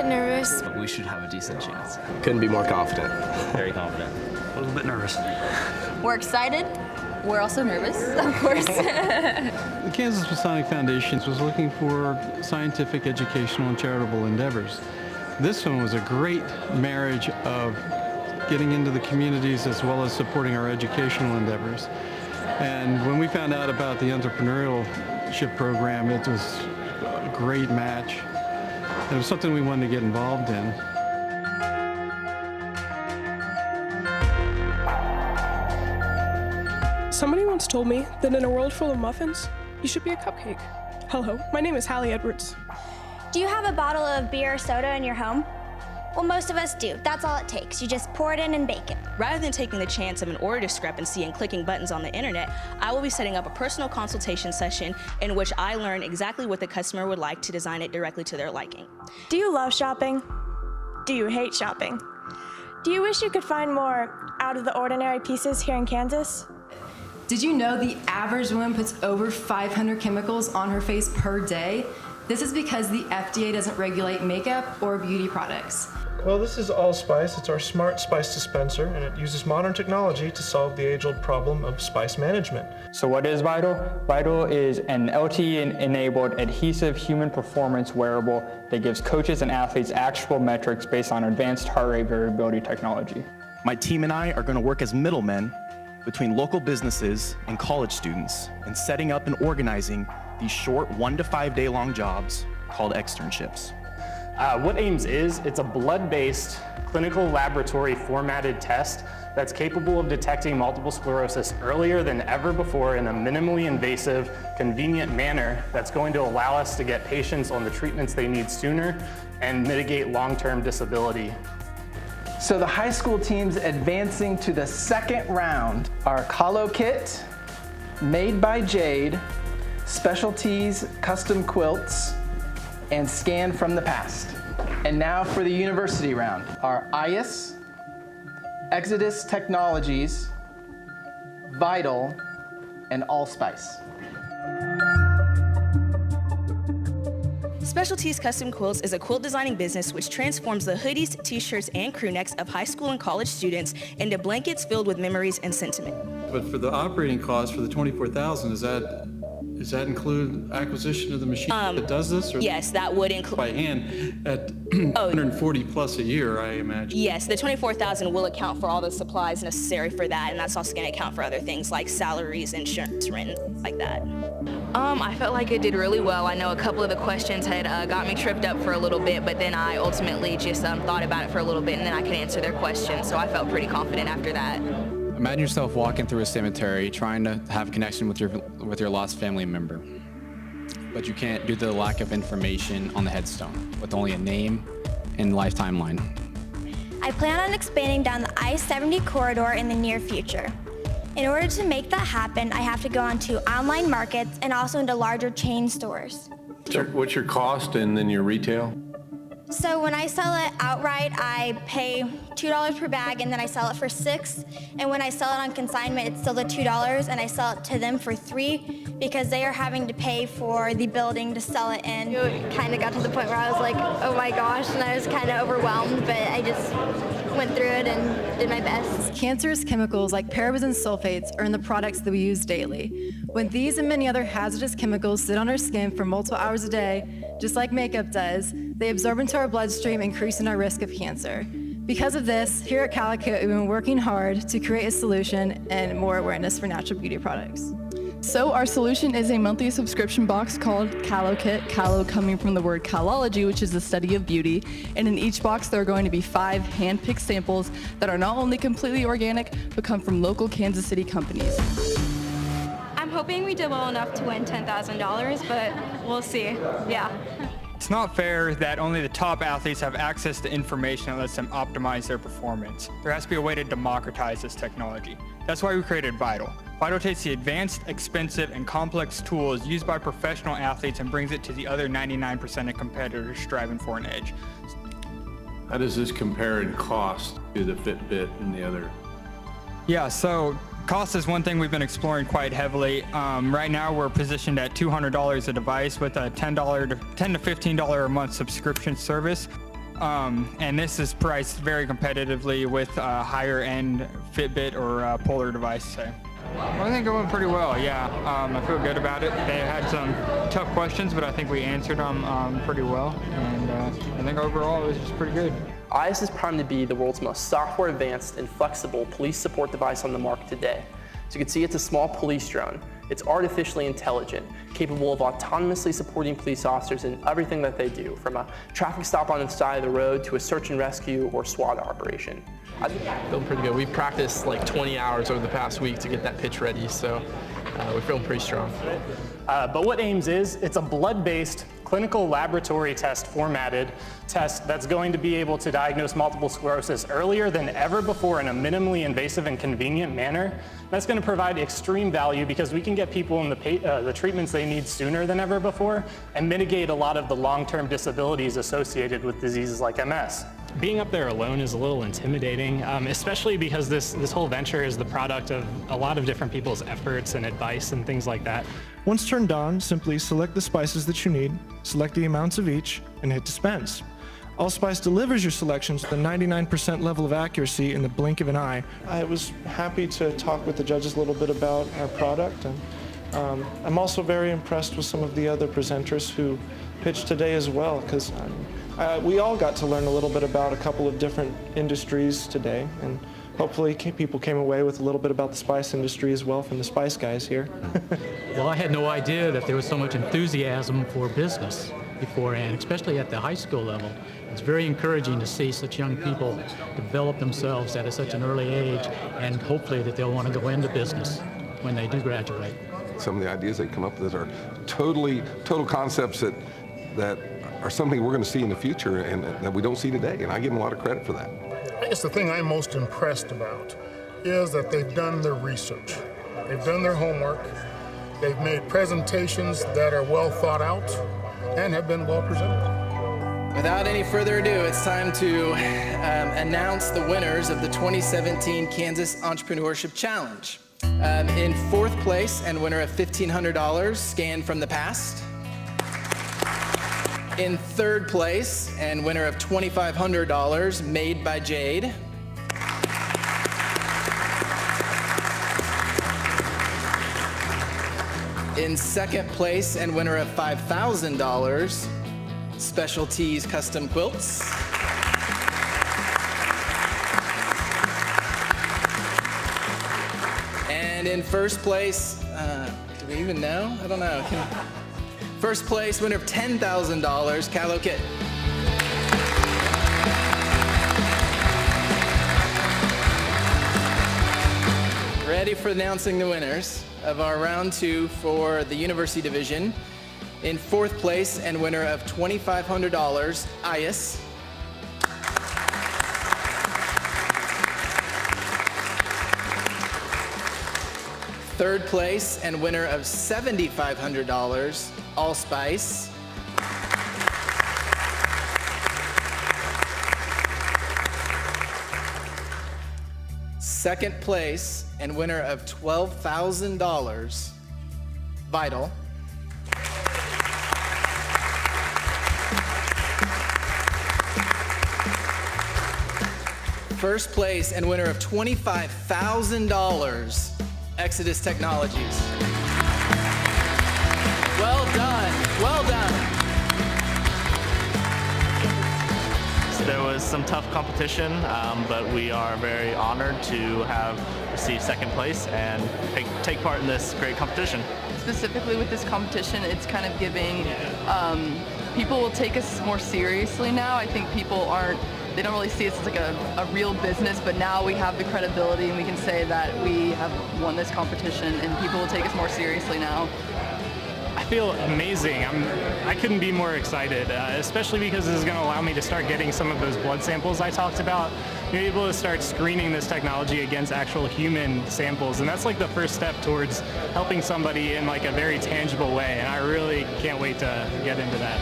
nervous. We should have a decent chance. Couldn't be more confident. Very confident. A little bit nervous. We're excited. We're also nervous, of course. The Kansas Masonic Foundation was looking for scientific, educational, and charitable endeavors. This one was a great marriage of getting into the communities as well as supporting our educational endeavors. And when we found out about the Entrepreneurship program, it was a great match. It was something we wanted to get involved in. Somebody once told me that in a world full of muffins, you should be a cupcake. Hello, my name is Hallie Edwards. Do you have a bottle of beer or soda in your home? Well, most of us do. That's all it takes. You just pour it in and bake it. Rather than taking the chance of an order discrepancy and clicking buttons on the internet, I will be setting up a personal consultation session in which I learn exactly what the customer would like to design it directly to their liking. Do you love shopping? Do you hate shopping? Do you wish you could find more out of the ordinary pieces here in Kansas? Did you know the average woman puts over 500 chemicals on her face per day? This is because the FDA doesn't regulate makeup or beauty products. Well, this is Allspice. It's our smart spice dispenser, and it uses modern technology to solve the age-old problem of spice management. So what is Vital? Vital is an LTE-enabled adhesive human performance wearable that gives coaches and athletes actionable metrics based on advanced heart rate variability technology. My team and I are going to work as middlemen between local businesses and college students in setting up and organizing these short 1 to 5 day long jobs called externships. What AIMS is, it's a blood-based clinical laboratory formatted test that's capable of detecting multiple sclerosis earlier than ever before in a minimally invasive, convenient manner that's going to allow us to get patients on the treatments they need sooner and mitigate long-term disability. So the high school teams advancing to the second round are Calo Kit, Made by Jade, Specialties Custom Quilts, and Scan from the Past. And now for the university round are IAS, Exodus Technologies, Vital, and Allspice. Specialties Custom Quilts is a quilt designing business which transforms the hoodies, t-shirts, and crew necks of high school and college students into blankets filled with memories and sentiment. But for the operating cost for the $24,000, does that include acquisition of the machine that does this? Or yes, that would include by hand at 140 plus a year, I imagine. Yes, the $24,000 will account for all the supplies necessary for that, and that's also going to account for other things like salaries, insurance, rent, like that. I felt like it did really well. I know a couple of the questions had got me tripped up for a little bit, but then I ultimately just thought about it for a little bit, and then I could answer their questions, so I felt pretty confident after that. Imagine yourself walking through a cemetery trying to have a connection with your lost family member, but you can't due to the lack of information on the headstone with only a name and life timeline. I plan on expanding down the I-70 corridor in the near future. In order to make that happen, I have to go onto online markets and also into larger chain stores. What's your cost and then your retail? So when I sell it outright, I pay $2 per bag, and then I sell it for $6. And when I sell it on consignment, it's still the $2, and I sell it to them for $3 because they are having to pay for the building to sell it in. It kind of got to the point where I was like, oh my gosh, and I was kind of overwhelmed, but I just went through it and did my best. Cancerous chemicals like parabens and sulfates are in the products that we use daily. When these and many other hazardous chemicals sit on our skin for multiple hours a day, just like makeup does, they absorb into our bloodstream, increasing our risk of cancer. Because of this, here at Calicut, we've been working hard to create a solution and more awareness for natural beauty products. So our solution is a monthly subscription box called Calo Kit, calo coming from the word calology, which is the study of beauty. And in each box, there are going to be 5 hand-picked samples that are not only completely organic, but come from local Kansas City companies. I'm hoping we did well enough to win $10,000, but we'll see, yeah. It's not fair that only the top athletes have access to information that lets them optimize their performance. There has to be a way to democratize this technology. That's why we created Vital. Vital takes the advanced, expensive, and complex tools used by professional athletes and brings it to the other 99% of competitors striving for an edge. How does this compare in cost to the Fitbit and the other? Yeah, so cost is one thing we've been exploring quite heavily. Right now we're positioned at $200 a device with a $10 to $15 a month subscription service. And this is priced very competitively with a higher end Fitbit or Polar device. So I think it went pretty well, yeah. I feel good about it. They had some tough questions, but I think we answered them pretty well. And I think overall it was just pretty good. IS is primed to be the world's most software advanced and flexible police support device on the market today. So you can see it's a small police drone. It's artificially intelligent, capable of autonomously supporting police officers in everything that they do, from a traffic stop on the side of the road to a search and rescue or SWAT operation. I feel pretty good. We've practiced like 20 hours over the past week to get that pitch ready, so we're feeling pretty strong. But what AIMS is, it's a blood-based clinical laboratory test formatted test that's going to be able to diagnose multiple sclerosis earlier than ever before in a minimally invasive and convenient manner. That's going to provide extreme value because we can get people in the treatments they need sooner than ever before and mitigate a lot of the long-term disabilities associated with diseases like MS. Being up there alone is a little intimidating, especially because this whole venture is the product of a lot of different people's efforts and advice and things like that. Once turned on, simply select the spices that you need, select the amounts of each, and hit dispense. Allspice delivers your selections with a 99% level of accuracy in the blink of an eye. I was happy to talk with the judges a little bit about our product, and I'm also very impressed with some of the other presenters who pitched today as well, because we all got to learn a little bit about a couple of different industries today, and hopefully people came away with a little bit about the spice industry as well from the spice guys here. Well, I had no idea that there was so much enthusiasm for business beforehand, especially at the high school level. It's very encouraging to see such young people develop themselves at such an early age, and hopefully that they'll want to go into business when they do graduate. Some of the ideas they come up with are total concepts that are something we're going to see in the future and that we don't see today, and I give them a lot of credit for that. I guess the thing I'm most impressed about is that they've done their research. They've done their homework. They've made presentations that are well thought out and have been well presented. Without any further ado, it's time to announce the winners of the 2017 Kansas Entrepreneurship Challenge. In fourth place and winner of $1,500, Scan from the Past. In third place and winner of $2,500, Made by Jade. In second place and winner of $5,000, Special Tees Custom Quilts. And in first place, do we even know? I don't know. First place, winner of $10,000, Calo Kit. Ready for announcing the winners of our round 2 for the University Division. In fourth place and winner of $2,500, IS. Third place and winner of $7,500, Allspice. Second place and winner of $12,000, Vital. First place and winner of $25,000, Exodus Technologies. Well done, well done. So there was some tough competition, but we are very honored to have received second place and take part in this great competition. Specifically with this competition, it's kind of giving, people will take us more seriously now. I think people they don't really see us as like a real business, but now we have the credibility and we can say that we have won this competition and people will take us more seriously now. I feel amazing. I couldn't be more excited, especially because this is going to allow me to start getting some of those blood samples I talked about. You're able to start screening this technology against actual human samples, and that's like the first step towards helping somebody in like a very tangible way, and I really can't wait to get into that.